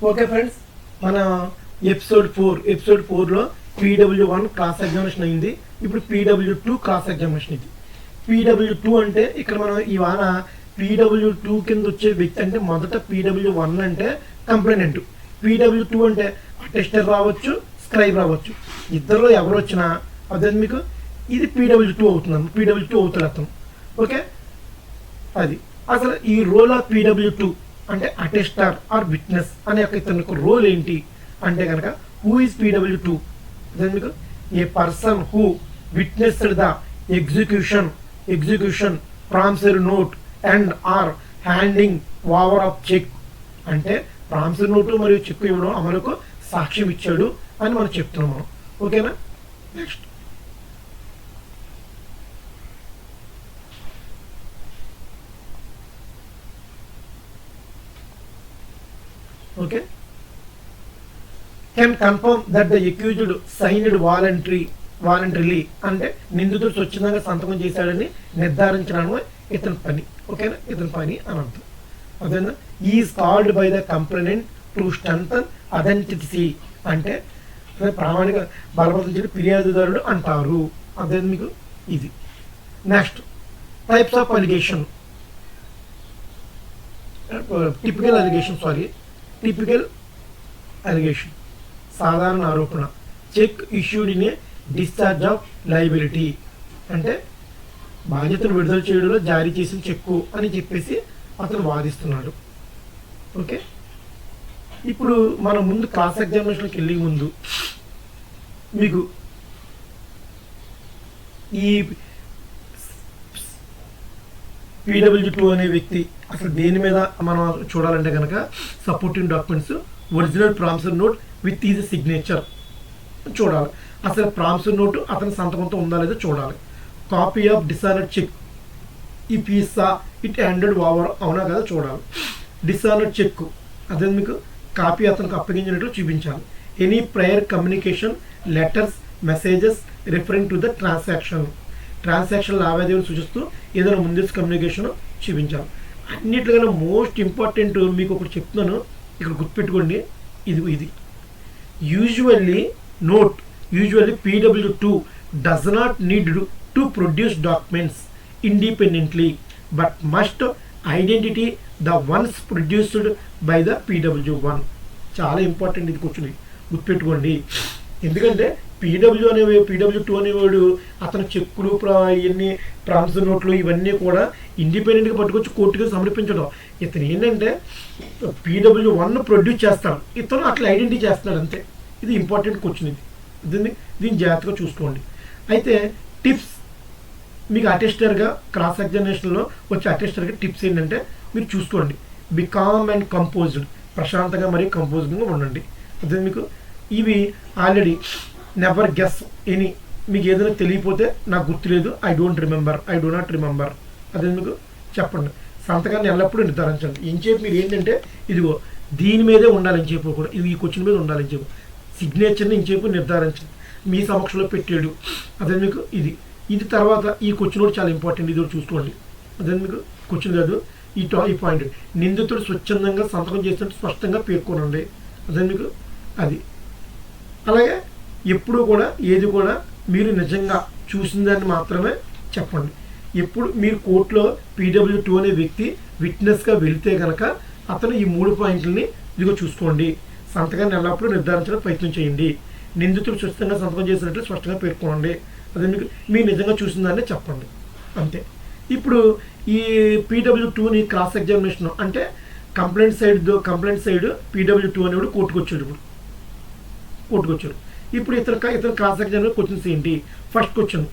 Okay friends, మన episode 4లో PW1 class examination అయింది. ఇప్పుడు PW2 క్లాస్ ఎగ్జామినేషన్. ఇది PW2 అంటే ఇక్కడ మనం ఇవాళ PW2 కింద వచ్చే వ్యక్తి అంటే మొదట PW1 అంటే కంప్లైనెంట్, PW2 అంటే అటెస్టర్ రావచ్చు, స్క్రైబ్ రావచ్చు. ఇద్దరిలో ఎవరు వచ్చినా అదే మీకు ఇది PW2 అవుతుంది. PW2 అవుతాడు అతను. ఓకే, అది అసలు ఈ రోల్ ఆఫ్ PW2 అంటే అటెస్టర్ ఆర్ విట్నెస్ అనే ఇతనికి రోల్ ఏంటి అంటే కనుక హూ ఈజ్ PW2? అదే మీకు a person who witnessed the execution promissory note and or handing over of cheque. అంటే ప్రామిసరీ నోటు మరియు చెక్ ఇవ్వడం అమలుకు సాక్ష్యం ఇచ్చాడు అని మనం చెప్తున్నాం మనం. ఓకేనా, next okay, can confirm that the accused signed voluntarily అంటే నిందితుడు స్వచ్ఛందంగా సంతకం చేశాడని నిర్ధారించడానికి ఇతని పని. ఓకేనా, ఇతని పని అని అర్థం. అదేనా is called by the complainant to strengthen authenticity అంటే ప్రామాణిక బలపరిచిన ఫిర్యాదుదారుడు అంటారు. అదే మీకు ఇది. Next types of allegation. Typical allegation సాధారణ ఆరోపణ. Cheque issued in a discharge of liability అంటే బాధ్యతను విడుదల చేయడంలో జారీ చేసిన చెక్కు అని చెప్పేసి అతను వాదిస్తున్నాడు. ఓకే, ఇప్పుడు మనం ముందు క్లాస్ ఎగ్జామినేషన్కి వెళ్ళే ముందు మీకు ఈ PW2 అనే వ్యక్తి అసలు దేని మీద మనం చూడాలంటే కనుక supporting documents, original promissory note with is signature చూడాలి. అసలు ప్రామిసరీ నోటు అతని సంతకంతో ఉందా లేదో చూడాలి. కాపీ ఆఫ్ డిసానర్డ్ చెక్ ఈ పీసా ఇట్ హ్యాండెడ్ ఓవర్ అవునా కదా చూడాలి. డిసానర్డ్ చెక్ అదే మీకు కాపీ అతనికి అప్పగించినట్లు చూపించాలి. Any prior communication, letters, messages referring to the transaction లావాదేవీలు సూచిస్తూ ఏదైనా ముందస్తు కమ్యూనికేషన్ చూపించాలి. అన్నిటికన్నా మోస్ట్ ఇంపార్టెంట్ మీకు ఒకటి చెప్తున్నాను, ఇక్కడ గుర్తుపెట్టుకోండి. ఇది usually PW2 does not need to produce documents independently but must identity the ones produced by the PW1. చాలా ఇంపార్టెంట్ ఇది కూర్చుని గుర్తుపెట్టుకోండి. ఎందుకంటే PW2 అనేవాడు అతను చెక్కులు ఇవన్నీ ప్రామిసరీ నోట్లు ఇవన్నీ కూడా ఇండిపెండెంట్గా పట్టుకొచ్చి కోర్టుకి సమర్పించడం. ఇతను ఏంటంటే PW1 ప్రొడ్యూస్ చేస్తాడు, ఇతను అట్లా ఐడెంటిటీ చేస్తున్నాడు అంతే. ఇది ఇంపార్టెంట్ క్వశ్చన్. దీన్ని జాగ్రత్తగా చూసుకోండి. అయితే టిప్స్ మీకు అటెస్టర్గా క్రాస్ ఎగ్జామినేషన్లో వచ్చే అటెస్టర్గా టిప్స్ ఏంటంటే మీరు చూసుకోండి. బి కామ్ అండ్ కంపోజ్డ్ ప్రశాంతంగా మరియు కంపోజ్డ్గా ఉండండి. అదే మీకు ఇవి ఆల్రెడీ నెవర్ గెస్ ఎనీ మీకు ఏదైనా తెలియపోతే నాకు గుర్తులేదు, ఐ డో నాట్ రిమెంబర్ అదే మీకు చెప్పండి. సంతకాన్ని ఎల్లప్పుడూ నిర్ధారించండి. ఇంచేపు మీరు ఏంటంటే ఇదిగో దీని మీదే ఉండాలని చెప్పు, కూడా ఇది ఈ క్వశ్చన్ మీద ఉండాలని చెప్పు, సిగ్నేచర్ని ఇంచేపు నిర్ధారించండి. మీ సమక్షంలో పెట్టాడు అదే మీకు ఇది తర్వాత ఈ క్వశ్చన్ కూడా చాలా ఇంపార్టెంట్. ఇది కూడా చూసుకోండి. అదే మీకు క్వశ్చన్ కాదు, ఈ పాయింట్ నిందితుడు స్వచ్ఛందంగా సంతకం చేసినట్టు స్పష్టంగా పేర్కొనండి. అదే మీకు అది. అలాగే ఎప్పుడు కూడా ఏది కూడా మీరు నిజంగా చూసిన దాన్ని మాత్రమే చెప్పండి. ఎప్పుడు మీరు కోర్టులో PW2 అనే వ్యక్తి విట్నెస్గా వెళితే కనుక అతను ఈ 3 పాయింట్లని ఇదిగో చూసుకోండి. సంతకాన్ని ఎల్లప్పుడూ నిర్ధారించడానికి ప్రయత్నం చేయండి. నిందితుడు స్వచ్ఛంగా సంతకం చేసినట్టు స్పష్టంగా పేర్కొనండి. అదే మీరు నిజంగా చూసిన దాన్ని చెప్పండి అంతే. ఇప్పుడు ఈ PW2ని క్రాస్ ఎగ్జామినేషన్ అంటే కంప్లైంట్ సైడ్ PW2 అనేవాడు కోర్టుకు వచ్చాడు. ఇప్పుడు ఇతర క్రాస్ ఎగ్జామినేషన్ క్వశ్చన్స్ ఏంటి? First question,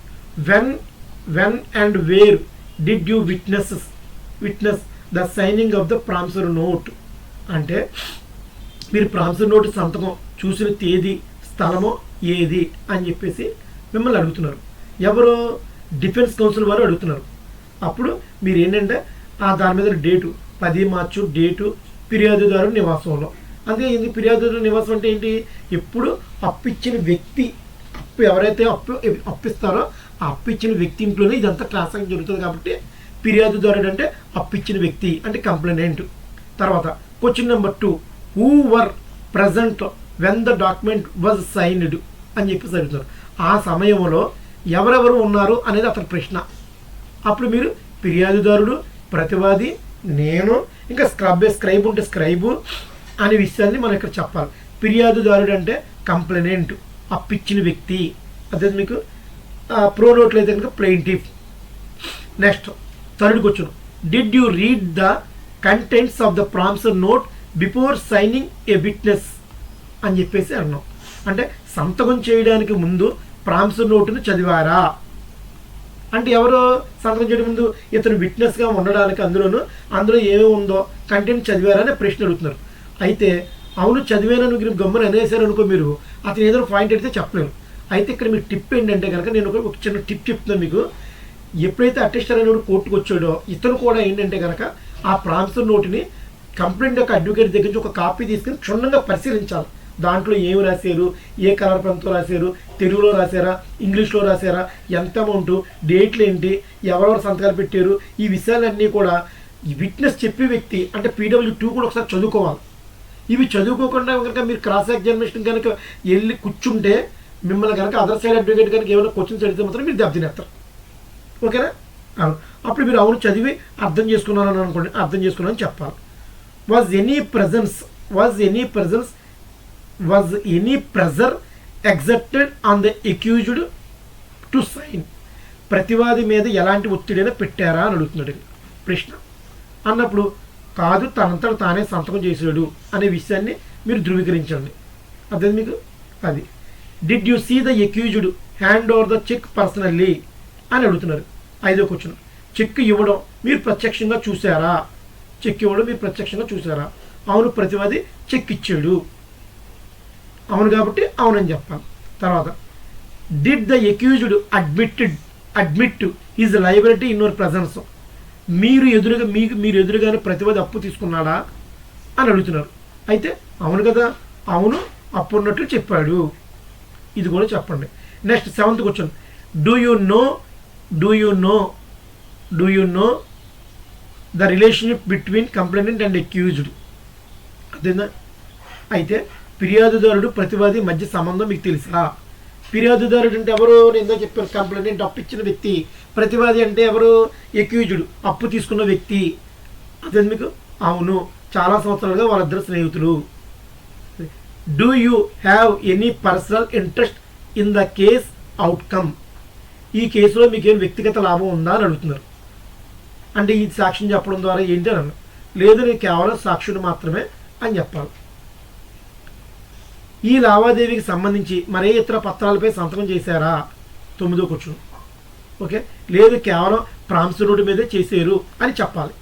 when and where did you witness the signing off the promissory note అంటే మీరు ప్రామిసరీ నోట్ సంతకం చూసిన తేదీ, స్థలమో ఏది అని చెప్పేసి మిమ్మల్ని అడుగుతున్నారు. ఎవరు? డిఫెన్స్ కౌన్సిల్ వారు అడుగుతున్నారు. అప్పుడు మీరు ఏంటంటే దాని మీద డేటు 10 మార్చు డేటు, ఫిర్యాదుదారు నివాసంలో. అదే ఇది ఫిర్యాదుదారు నివాసం అంటే ఏంటి? ఎప్పుడు అప్పిచ్చిన వ్యక్తి ఎవరైతే అప్పిస్తారో ఆ అప్పిచ్చిన వ్యక్తి ఇంట్లోనే ఇదంతా ట్రాన్సాక్షన్ జరుగుతుంది. కాబట్టి ఫిర్యాదుదారుడు అంటే అప్పిచ్చిన వ్యక్తి అంటే కంప్లైనెంట్. తర్వాత question number 2, who were present when the document was signed అని చెప్పేసి అడుగుతారు. ఆ సమయంలో ఎవరెవరు ఉన్నారు అనేది అతని ప్రశ్న. అప్పుడు మీరు ఫిర్యాదుదారుడు, ప్రతివాది, నేను, ఇంకా స్క్రైబ్ ఉంటే స్క్రైబు అనే విషయాన్ని మనం ఇక్కడ చెప్పాలి. ఫిర్యాదుదారుడు అంటే కంప్లైనెంట్, అప్పిచ్చిన వ్యక్తి. అదే మీకు ప్రోనోట్లు అయితే కనుక plaintiff. Next third question, did you read the contents of the promissory note before signing A witness అని చెప్పేసి అన్నాం. అంటే సంతకం చేయడానికి ముందు ప్రామిసర్ నోటును చదివారా అంటే ఎవరు సంతకం చేయడం ముందు ఇతను విట్నెస్గా ఉండడానికి అందులో ఏమేమి ఉందో కంటెంట్ చదివారా అనే ప్రశ్న అడుగుతున్నారు. అయితే అవును చదివానని మీరు గమ్మని అనేసారు అనుకో, మీరు అతను ఏదైనా పాయింట్ అయితే చెప్పలేరు. అయితే ఇక్కడ మీకు టిప్ ఏంటంటే కనుక నేను ఒక చిన్న టిప్ చెప్తున్నాను మీకు. ఎప్పుడైతే అటెస్టర్ అనేవాడు కోర్టుకు వచ్చాడో ఇతను కూడా ఏంటంటే కనుక ఆ ప్రామిసర్ నోటుని కంప్లైంట్ యొక్క అడ్వకేట్ దగ్గర నుంచి ఒక కాపీ తీసుకుని క్షుణ్ణంగా పరిశీలించాలి. దాంట్లో ఏమి రాశారు, ఏ కలర్ పెన్తో రాశారు, తెలుగులో రాశారా, ఇంగ్లీష్లో రాశారా, ఎంత అమౌంట్, డేట్లు ఏంటి, ఎవరెవరు సంతకాలు పెట్టారు, ఈ విషయాలన్నీ కూడా విట్నెస్ చెప్పే వ్యక్తి అంటే PW2 కూడా ఒకసారి చదువుకోవాలి. ఇవి చదువుకోకుండా కనుక మీరు క్రాస్ ఎగ్జామినేషన్ కనుక వెళ్ళి కూర్చుంటే మిమ్మల్ని కనుక అదర్ సైడ్ అడ్వకేట్ కనుక ఏమైనా క్వశ్చన్స్ అడిగితే మాత్రం మీరు దెబ్బతినేస్తారు. ఓకేనా? అప్పుడు మీరు అవును చదివి అర్థం చేసుకున్నాను అనుకోండి, అర్థం చేసుకున్నాను చెప్పాలి. Was any pressure exerted on the accused to sign? ప్రతివాది మీద ఎలాంటి ఒత్తిడైనా పెట్టారా అని అడుగుతున్నాడు ప్రశ్న. అన్నప్పుడు కాదు, తనంతట తానే సంతకం చేసాడు అనే విషయాన్ని మీరు ధృవీకరించండి. అదే మీకు అది. Did you see the accused hand over the cheque personally అని అడుగుతున్నారు. 5వ క్వశ్చన్, చెక్ ఇవ్వడం మీరు ప్రత్యక్షంగా చూసారా? చెక్ ఇవ్వడం మీరు ప్రత్యక్షంగా చూసారా? అవును, ప్రతివాది చెక్ ఇచ్చాడు. అవును కాబట్టి అవునని చెప్పాలి. తర్వాత did the accused admit his liability in your presence? మీరు ఎదురుగానే ప్రతివాది అప్పు తీసుకున్నాడా అని అడుగుతున్నారు. అయితే అవును కదా, అవును అప్పు ఉన్నట్లు చెప్పాడు. ఇది కూడా చెప్పండి. Next 7th question, do you know the relationship between complainant and accused? అదేనా? అయితే ఫిర్యాదుదారుడు ప్రతివాది మధ్య సంబంధం మీకు తెలుసా? ఫిర్యాదుదారుడు అంటే ఎవరు? నేను చెప్పాను, కంప్లైనెంట్ అప్పు ఇచ్చిన వ్యక్తి. ప్రతివాది అంటే ఎవరు? అక్యూజ్డ్, అప్పు తీసుకున్న వ్యక్తి. అదే మీకు అవును, చాలా సంవత్సరాలుగా వాళ్ళిద్దరు స్నేహితులు. Do you have any personal interest in the case outcome? ఈ కేసులో మీకేం వ్యక్తిగత లాభం ఉందా అని అడుగుతున్నారు. అంటే ఈ సాక్ష్యం చెప్పడం ద్వారా ఏంటి అని అన్నారు. లేదు, నేను కేవలం సాక్షుడు మాత్రమే అని చెప్పాలి. ఈ లావాదేవీకి సంబంధించి మరే ఇతర పత్రాలపై సంతకం చేశారా? 9వ క్వశ్చన్. ఓకే, లేదు కేవలం ప్రామిసర్ నోటు మీదే చేశారు అని చెప్పాలి.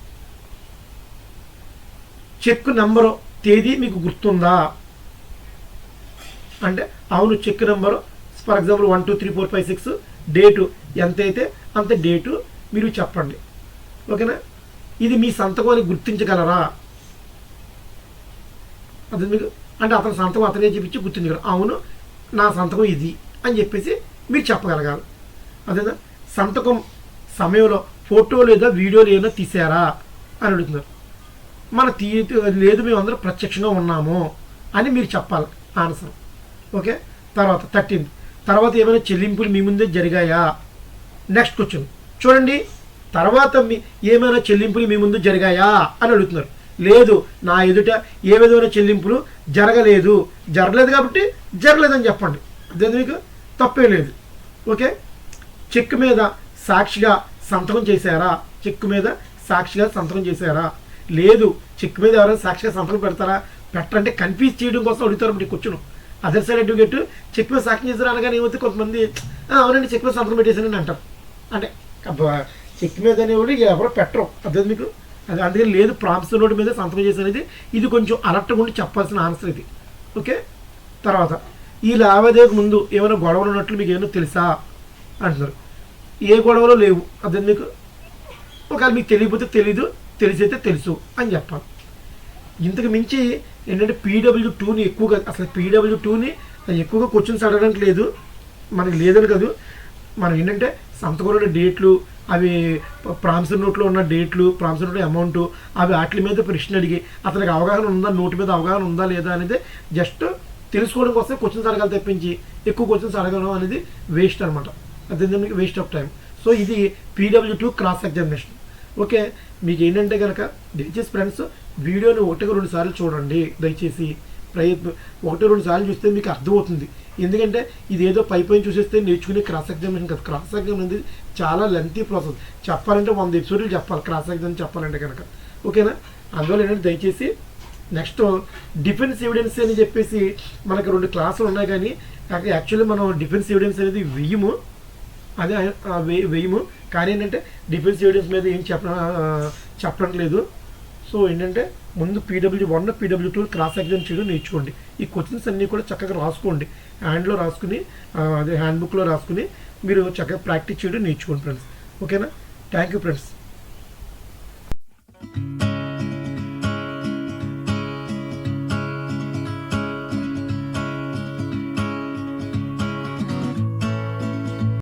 చెక్ నెంబరు తేదీ మీకు గుర్తుందా అంటే అవును, cheque number for example 1 2 3 4 5 6 date ఎంతైతే అంత డేటు మీరు చెప్పండి. ఓకేనా? ఇది మీ సంతకం అని గుర్తించగలరా? అది మీకు అంటే అతని సంతకం అతనే చూపించి గుర్తించగలరు. అవును, నా సంతకం ఇది అని చెప్పేసి మీరు చెప్పగలగాలి. అదేనా? సంతకం సమయంలో ఫోటో లేదా వీడియోలు ఏమైనా తీసారా అని అడుగుతున్నారు. లేదు, మేము అందరూ ప్రత్యక్షంగా ఉన్నాము అని మీరు చెప్పాలి ఆన్సర్. ఓకే, తర్వాత 13th, తర్వాత ఏమైనా చెల్లింపులు మీ ముందే జరిగాయా? నెక్స్ట్ క్వశ్చన్ చూడండి, తర్వాత ఏమైనా చెల్లింపులు మీ ముందు జరిగాయా అని అడుగుతున్నారు. లేదు, నా ఎదుట ఏ విధమైన చెల్లింపులు జరగలేదు కాబట్టి జరగలేదని చెప్పండి. అదే మీకు తప్పే లేదు. ఓకే, చెక్ మీద సాక్షిగా సంతకం చేశారా? చెక్ మీద సాక్షిగా సంతకం చేశారా? లేదు, చెక్ మీద ఎవరైనా సాక్షిగా సంతకం పెడతారా? పెట్టంటే కన్ఫ్యూజ్ చేయడం కోసం అడుగుతారు. మీకు question other side advocate cheque మీద సాక్షి చేశారు అనగానే ఏమైతే కొంతమంది అవునండి చెక్ మీద సంతకం పెట్టేసానని అంటారు. అంటే చెక్ మీద అనేవాడు ఎవరో పెట్టరు. అదే మీకు అది అందుకని లేదు, ప్రామిసర్ నోటు మీద సంతకం చేసేది. ఇది కొంచెం అలర్ట్గా ఉండి చెప్పాల్సిన ఆన్సర్ ఇది. ఓకే, తర్వాత ఈ లావాదేవీకి ముందు ఏమైనా గొడవలు ఉన్నట్లు మీకు ఏమైనా తెలుసా అంటున్నారు. ఏ గొడవలు లేవు. అదే మీకు ఒకవేళ మీకు తెలియకపోతే తెలీదు, తెలిసైతే తెలుసు అని చెప్పాలి. ఇంతకు మించి ఏంటంటే PW2ని ఎక్కువగా అసలు PW2ని ఎక్కువగా క్వశ్చన్స్ అడగడానికి లేదు, మనకి లేదని కాదు. మనం ఏంటంటే సంతకంలోని డేట్లు అవి ప్రామిసరీ నోట్లో ఉన్న డేట్లు, ప్రామిసరీ నోట్ అమౌంట్, అవి వాటి మీద ప్రశ్న అడిగి అతనికి అవగాహన ఉందా, నోటు మీద అవగాహన ఉందా లేదా అనేది జస్ట్ తెలుసుకోవడం కోసం క్వశ్చన్స్ అడగాలి తప్పించి ఎక్కువ క్వశ్చన్స్ అడగడం అనేది వేస్ట్ అనమాట. అదే మీకు వేస్ట్ ఆఫ్ టైం. సో ఇది PW2 క్రాస్ ఎగ్జామినేషన్. ఓకే, మీకు ఏంటంటే కనుక దయచేసి ఫ్రెండ్స్ వీడియోని 1-2 సార్లు చూడండి. దయచేసి ప్రయత్నం 1-2 సార్లు చూస్తే మీకు అర్థమవుతుంది. ఎందుకంటే ఇది ఏదో పై చూసేస్తే నేర్చుకునే క్రాస్ ఎగ్జామినేషన్ కదా. క్రాస్ ఎగ్జామ్ అనేది చాలా లెంతీ ప్రాసెస్. చెప్పాలంటే 100 ఎపిసోడ్లు చెప్పాలి క్రాస్ ఎగ్జామ్ చెప్పాలంటే కనుక. ఓకేనా, అందువల్ల ఏంటంటే దయచేసి నెక్స్ట్ డిఫెన్స్ ఎవిడెన్స్ అని చెప్పేసి మనకు 2 క్లాసులు ఉన్నాయి. కానీ యాక్చువల్లీ మనం డిఫెన్స్ ఎవిడెన్స్ అనేది వేయము. కానీ ఏంటంటే డిఫెన్స్ ఎవిడెన్స్ మీద ఏం చెప్పడం లేదు. సో ఏంటంటే ముందు PW1, PW2 క్రాస్ ఎగ్జామ్ చేయడం నేర్చుకోండి. ఈ క్వశ్చన్స్ అన్నీ కూడా చక్కగా రాసుకోండి. హ్యాండ్లో రాసుకుని, అదే హ్యాండ్ బుక్లో రాసుకుని మీరు చక్కగా ప్రాక్టీస్ చేయడం నేర్చుకోండి ఫ్రెండ్స్. ఓకేనా, థ్యాంక్ యూ ఫ్రెండ్స్.